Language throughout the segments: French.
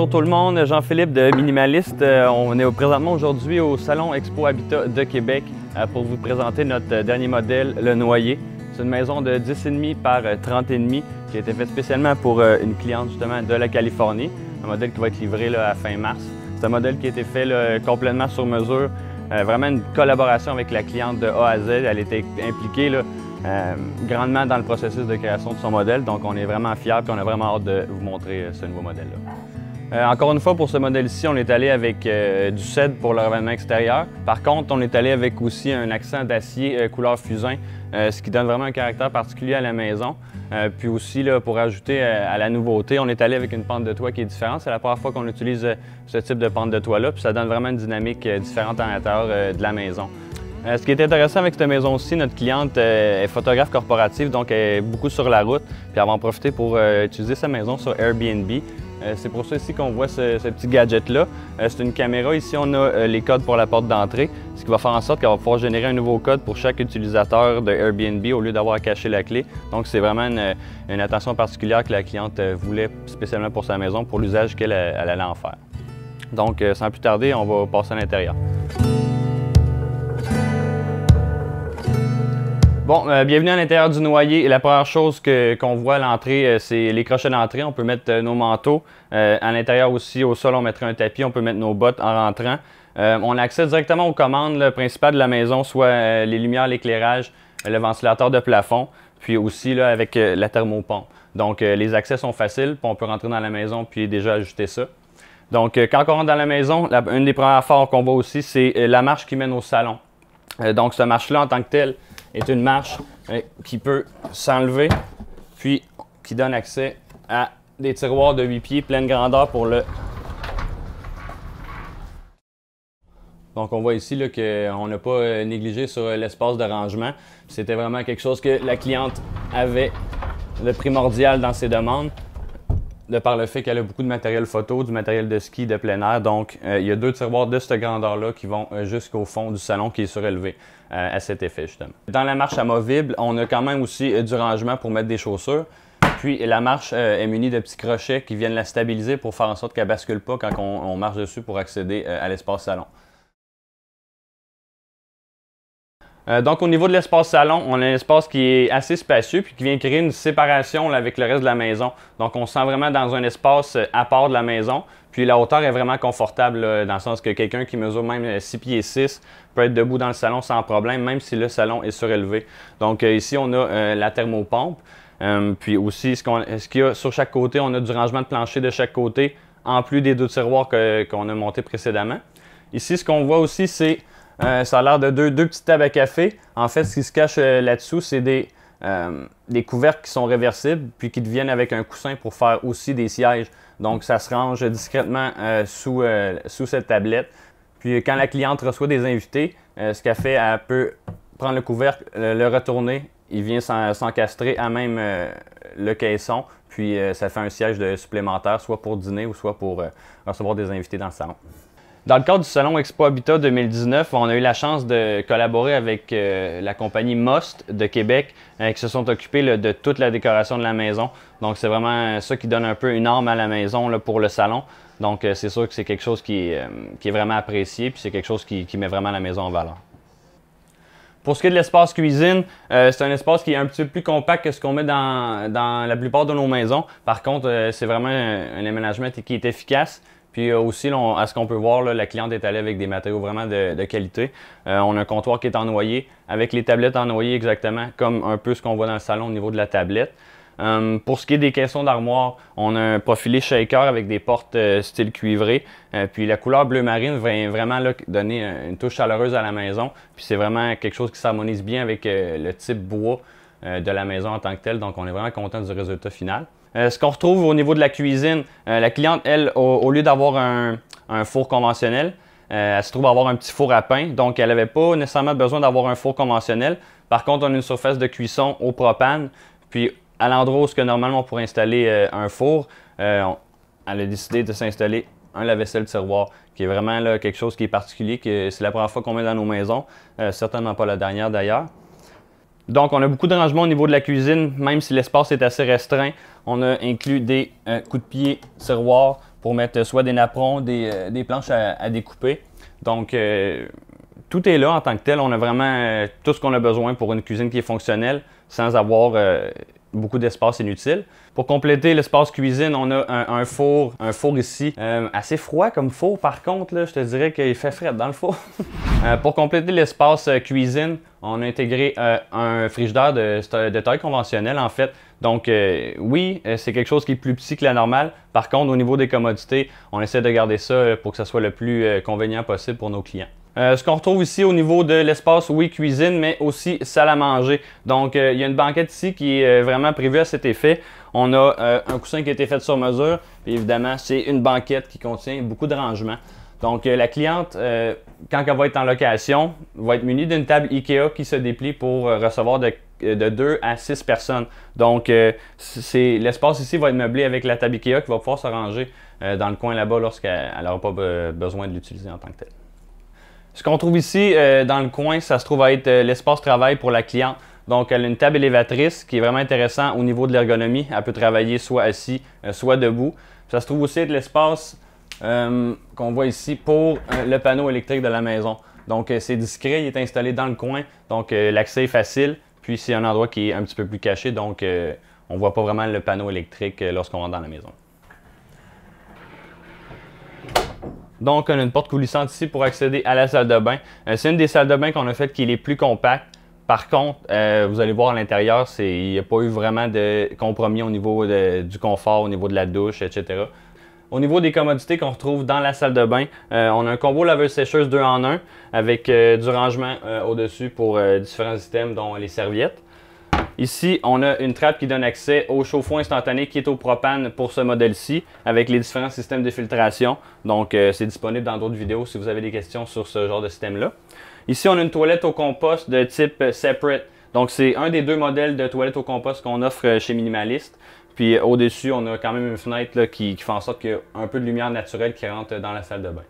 Bonjour tout le monde, Jean-Philippe de Minimaliste. On est présentement aujourd'hui au Salon Expo Habitat de Québec pour vous présenter notre dernier modèle, le Noyer. C'est une maison de 10,5 par 30,5 qui a été faite spécialement pour une cliente justement de la Californie. Un modèle qui va être livré à fin mars. C'est un modèle qui a été fait complètement sur mesure. Vraiment une collaboration avec la cliente de A à Z. Elle était impliquée grandement dans le processus de création de son modèle. Donc on est vraiment fiers et on a vraiment hâte de vous montrer ce nouveau modèle-là. Encore une fois, pour ce modèle-ci, on est allé avec du cèdre pour le revêtement extérieur. Par contre, on est allé avec aussi un accent d'acier couleur fusain, ce qui donne vraiment un caractère particulier à la maison. Puis aussi, pour ajouter à la nouveauté, on est allé avec une pente de toit qui est différente. C'est la première fois qu'on utilise ce type de pente de toit-là, puis ça donne vraiment une dynamique différente à l'intérieur de la maison. Ce qui est intéressant avec cette maison-ci, notre cliente est photographe corporative, donc elle est beaucoup sur la route, puis elle va en profiter pour utiliser sa maison sur Airbnb. C'est pour ça ici qu'on voit ce petit gadget-là. C'est une caméra. Ici, on a les codes pour la porte d'entrée, ce qui va faire en sorte qu'elle va pouvoir générer un nouveau code pour chaque utilisateur de Airbnb au lieu d'avoir à cacher la clé. Donc, c'est vraiment une attention particulière que la cliente voulait spécialement pour sa maison, pour l'usage qu'elle allait en faire. Donc, sans plus tarder, on va passer à l'intérieur. Bon, bienvenue à l'intérieur du Noyer. Et la première chose qu'on voit à l'entrée, c'est les crochets d'entrée. On peut mettre nos manteaux. À l'intérieur aussi, au sol, on mettrait un tapis. On peut mettre nos bottes en rentrant. On a accès directement aux commandes principales de la maison, soit les lumières, l'éclairage, le ventilateur de plafond, puis aussi avec la thermopompe. Donc, les accès sont faciles. Puis on peut rentrer dans la maison puis déjà ajuster ça. Donc, quand on rentre dans la maison, une des premières affaires qu'on voit aussi, c'est la marche qui mène au salon. Donc, cette marche-là, en tant que telle, est une marche qui peut s'enlever, puis qui donne accès à des tiroirs de 8 pieds pleine grandeur pour le... Donc on voit ici qu'on n'a pas négligé sur l'espace de rangement. C'était vraiment quelque chose que la cliente avait de primordial dans ses demandes, de par le fait qu'elle a beaucoup de matériel photo, du matériel de ski, de plein air. Donc, il y a deux tiroirs de cette grandeur-là qui vont jusqu'au fond du salon qui est surélevé à cet effet, justement. Dans la marche amovible, on a quand même aussi du rangement pour mettre des chaussures. Puis, la marche est munie de petits crochets qui viennent la stabiliser pour faire en sorte qu'elle ne bascule pas quand on marche dessus pour accéder à l'espace salon. Donc, au niveau de l'espace salon, on a un espace qui est assez spacieux puis qui vient créer une séparation avec le reste de la maison. Donc, on se sent vraiment dans un espace à part de la maison. Puis, la hauteur est vraiment confortable dans le sens que quelqu'un qui mesure même 6 pieds 6 peut être debout dans le salon sans problème, même si le salon est surélevé. Donc, ici, on a la thermopompe. Puis aussi, ce qu'il y a sur chaque côté, on a du rangement de plancher de chaque côté, en plus des deux tiroirs qu'on a montés précédemment. Ici, ce qu'on voit aussi, c'est... ça a l'air de deux petites tables à café. En fait, ce qui se cache là-dessous, c'est des couvercles qui sont réversibles puis qui deviennent avec un coussin pour faire aussi des sièges. Donc, ça se range discrètement sous cette tablette. Puis, quand la cliente reçoit des invités, ce qu'elle fait, elle peut prendre le couvercle, le retourner. Il vient s'encastrer à même le caisson. Puis, ça fait un siège supplémentaire, soit pour dîner ou soit pour recevoir des invités dans le salon. Dans le cadre du Salon Expo Habitat 2019, on a eu la chance de collaborer avec la compagnie Most de Québec qui se sont occupés de toute la décoration de la maison. Donc, c'est vraiment ça qui donne un peu une âme à la maison pour le salon. Donc, c'est sûr que c'est quelque chose qui est vraiment apprécié puis c'est quelque chose qui met vraiment la maison en valeur. Pour ce qui est de l'espace cuisine, c'est un espace qui est un petit peu plus compact que ce qu'on met dans la plupart de nos maisons. Par contre, c'est vraiment un aménagement qui est efficace. Puis aussi, à ce qu'on peut voir, la cliente est allée avec des matériaux vraiment de qualité. On a un comptoir qui est en noyer, avec les tablettes en noyer exactement, comme un peu ce qu'on voit dans le salon au niveau de la tablette. Pour ce qui est des caissons d'armoire, on a un profilé shaker avec des portes style cuivré. Puis la couleur bleu marine vient vraiment donner une touche chaleureuse à la maison. Puis c'est vraiment quelque chose qui s'harmonise bien avec le type bois de la maison en tant que tel. Donc on est vraiment content du résultat final. Ce qu'on retrouve au niveau de la cuisine, la cliente, elle, au lieu d'avoir un four conventionnel, elle se trouve avoir un petit four à pain. Donc, elle n'avait pas nécessairement besoin d'avoir un four conventionnel. Par contre, on a une surface de cuisson au propane. Puis, à l'endroit où normalement on pourrait installer un four, elle a décidé de s'installer un lave-vaisselle tiroir, qui est vraiment quelque chose qui est particulier, que c'est la première fois qu'on met dans nos maisons. Certainement pas la dernière d'ailleurs. Donc, on a beaucoup de rangements au niveau de la cuisine, même si l'espace est assez restreint. On a inclus des coups de pied tiroirs pour mettre soit des napperons, des planches à découper. Donc, tout est là en tant que tel. On a vraiment tout ce qu'on a besoin pour une cuisine qui est fonctionnelle sans avoir beaucoup d'espace inutile. Pour compléter l'espace cuisine, on a un four ici, assez froid comme four par contre, là, je te dirais qu'il fait frais dans le four. Pour compléter l'espace cuisine, on a intégré un frigidaire de taille conventionnelle en fait. Donc oui, c'est quelque chose qui est plus petit que la normale. Par contre, au niveau des commodités, on essaie de garder ça pour que ça soit le plus convenient possible pour nos clients. Ce qu'on retrouve ici au niveau de l'espace, oui, cuisine, mais aussi salle à manger. Donc, il y a une banquette ici qui est vraiment prévue à cet effet. On a un coussin qui a été fait sur mesure. Puis évidemment, c'est une banquette qui contient beaucoup de rangements. Donc, la cliente, quand elle va être en location, va être munie d'une table IKEA qui se déplie pour recevoir de 2 à 6 personnes. Donc, l'espace ici va être meublé avec la table IKEA qui va pouvoir se ranger dans le coin là-bas lorsqu'elle n'aura pas besoin de l'utiliser en tant que tel. Ce qu'on trouve ici dans le coin, ça se trouve à être l'espace travail pour la cliente. Donc, elle a une table élévatrice qui est vraiment intéressant au niveau de l'ergonomie. Elle peut travailler soit assis, soit debout. Ça se trouve aussi être l'espace qu'on voit ici pour le panneau électrique de la maison. Donc, c'est discret, il est installé dans le coin. Donc, l'accès est facile. Puis, c'est un endroit qui est un petit peu plus caché. Donc, on ne voit pas vraiment le panneau électrique lorsqu'on rentre dans la maison. Donc, on a une porte coulissante ici pour accéder à la salle de bain. C'est une des salles de bain qu'on a faites qui est les plus compactes. Par contre, vous allez voir à l'intérieur, il n'y a pas eu vraiment de compromis au niveau du confort, au niveau de la douche, etc. Au niveau des commodités qu'on retrouve dans la salle de bain, on a un combo laveuse-sécheuse 2 en 1 avec du rangement au-dessus pour différents items, dont les serviettes. Ici, on a une trappe qui donne accès au chauffe-eau instantané qui est au propane pour ce modèle-ci avec les différents systèmes de filtration. Donc, c'est disponible dans d'autres vidéos si vous avez des questions sur ce genre de système-là. Ici, on a une toilette au compost de type Separate. Donc, c'est un des 2 modèles de toilette au compost qu'on offre chez Minimalist. Puis, au-dessus, on a quand même une fenêtre là, qui fait en sorte qu'il y a un peu de lumière naturelle qui rentre dans la salle de bain.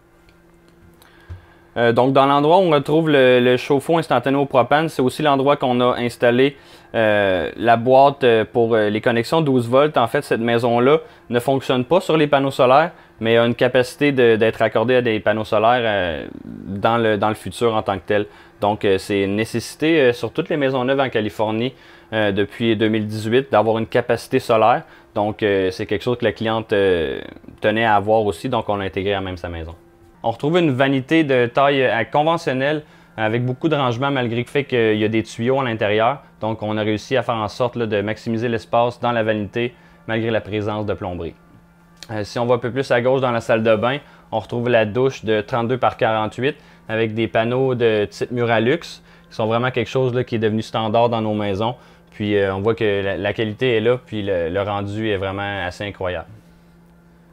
Donc, dans l'endroit où on retrouve le chauffe-eau instantané au propane, c'est aussi l'endroit qu'on a installé la boîte pour les connexions 12 volts. En fait, cette maison-là ne fonctionne pas sur les panneaux solaires, mais a une capacité d'être accordée à des panneaux solaires dans le futur en tant que tel. Donc, c'est une nécessité sur toutes les maisons neuves en Californie depuis 2018 d'avoir une capacité solaire. Donc, c'est quelque chose que la cliente tenait à avoir aussi, donc on l'a intégré à même sa maison. On retrouve une vanité de taille conventionnelle avec beaucoup de rangements malgré le fait qu'il y a des tuyaux à l'intérieur. Donc, on a réussi à faire en sorte là, de maximiser l'espace dans la vanité malgré la présence de plomberie. Si on va un peu plus à gauche dans la salle de bain, on retrouve la douche de 32 par 48 avec des panneaux de type Muralux qui sont vraiment quelque chose là, qui est devenu standard dans nos maisons. Puis, on voit que la qualité est là, puis le rendu est vraiment assez incroyable.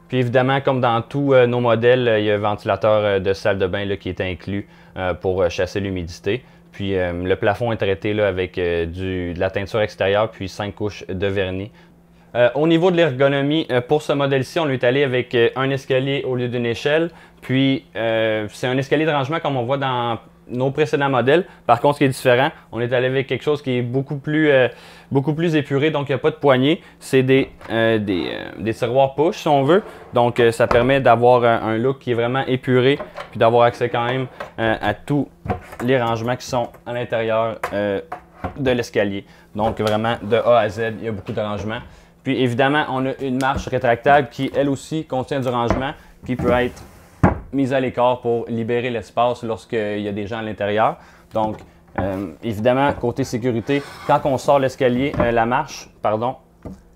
Puis évidemment, comme dans tous nos modèles, il y a un ventilateur de salle de bain là, qui est inclus pour chasser l'humidité. Puis le plafond est traité là, avec de la teinture extérieure, puis 5 couches de vernis. Au niveau de l'ergonomie, pour ce modèle-ci, on est allé avec un escalier au lieu d'une échelle. Puis c'est un escalier de rangement comme on voit dans nos précédents modèles. Par contre, ce qui est différent, on est allé avec quelque chose qui est beaucoup plus épuré, donc il n'y a pas de poignée. C'est des tiroirs push, si on veut. Donc, ça permet d'avoir un look qui est vraiment épuré, puis d'avoir accès quand même à tous les rangements qui sont à l'intérieur de l'escalier. Donc, vraiment, de A à Z, il y a beaucoup de rangements. Puis, évidemment, on a une marche rétractable qui, elle aussi, contient du rangement, qui peut être mise à l'écart pour libérer l'espace lorsqu'il y a des gens à l'intérieur. Donc, évidemment, côté sécurité, quand on sort l'escalier, la marche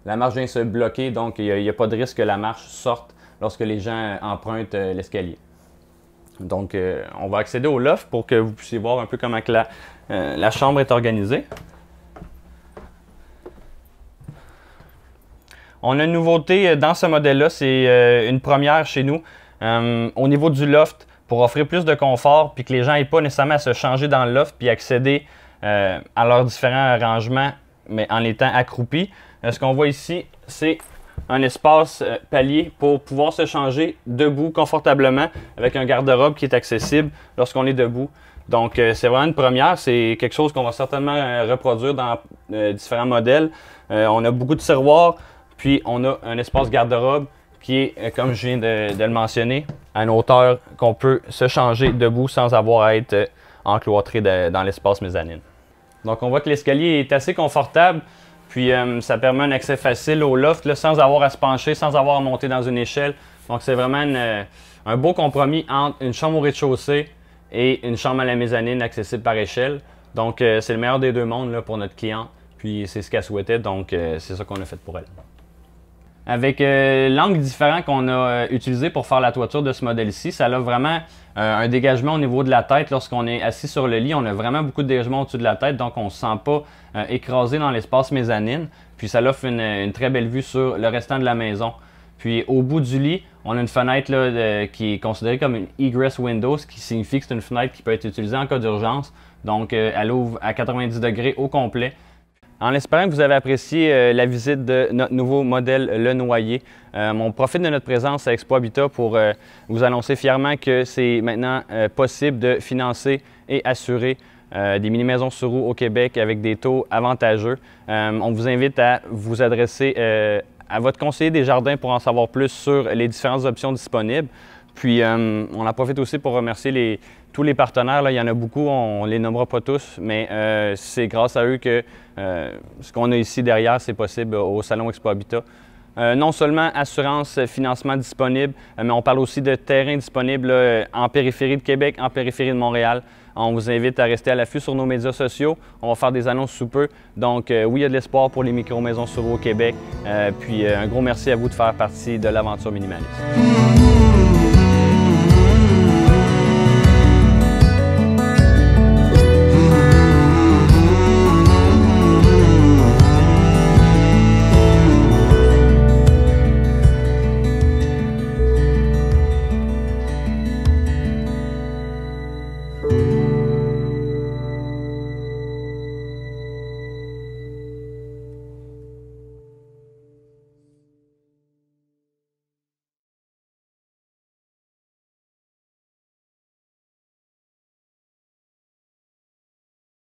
vient se bloquer, donc il n'y a pas de risque que la marche sorte lorsque les gens empruntent l'escalier. Donc, on va accéder au loft pour que vous puissiez voir un peu comment la chambre est organisée. On a une nouveauté dans ce modèle-là, c'est une première chez nous. Au niveau du loft, pour offrir plus de confort puis que les gens n'aient pas nécessairement à se changer dans le loft puis accéder à leurs différents rangements, mais en étant accroupis. Ce qu'on voit ici, c'est un espace palier pour pouvoir se changer debout confortablement avec un garde-robe qui est accessible lorsqu'on est debout. Donc, c'est vraiment une première. C'est quelque chose qu'on va certainement reproduire dans différents modèles. On a beaucoup de tiroirs, puis on a un espace garde-robe qui est, comme je viens de le mentionner, à une hauteur qu'on peut se changer debout sans avoir à être encloîtré dans l'espace mezzanine. Donc on voit que l'escalier est assez confortable, puis ça permet un accès facile au loft là, sans avoir à se pencher, sans avoir à monter dans une échelle. Donc c'est vraiment un beau compromis entre une chambre au rez-de-chaussée et une chambre à la mezzanine accessible par échelle. Donc c'est le meilleur des deux mondes là, pour notre cliente, puis c'est ce qu'elle souhaitait, donc c'est ça qu'on a fait pour elle. Avec l'angle différent qu'on a utilisé pour faire la toiture de ce modèle-ci, ça a vraiment un dégagement au niveau de la tête. Lorsqu'on est assis sur le lit, on a vraiment beaucoup de dégagement au-dessus de la tête, donc on ne se sent pas écrasé dans l'espace mezzanine. Puis ça offre une très belle vue sur le restant de la maison. Puis au bout du lit, on a une fenêtre là, qui est considérée comme une egress window, ce qui signifie que c'est une fenêtre qui peut être utilisée en cas d'urgence. Donc elle ouvre à 90 degrés au complet. En espérant que vous avez apprécié la visite de notre nouveau modèle Le Noyer, on profite de notre présence à Expo Habitat pour vous annoncer fièrement que c'est maintenant possible de financer et assurer des mini-maisons sur roue au Québec avec des taux avantageux. On vous invite à vous adresser à votre conseiller des jardins pour en savoir plus sur les différentes options disponibles. Puis on en profite aussi pour remercier tous les partenaires. Là, il y en a beaucoup, on ne les nommera pas tous, mais c'est grâce à eux que ce qu'on a ici derrière, c'est possible au Salon Expo Habitat. Non seulement assurance, financement disponible, mais on parle aussi de terrain disponible en périphérie de Québec, en périphérie de Montréal. On vous invite à rester à l'affût sur nos médias sociaux. On va faire des annonces sous peu. Donc oui, il y a de l'espoir pour les micro-maisons sur roue au Québec. Puis un gros merci à vous de faire partie de l'aventure minimaliste.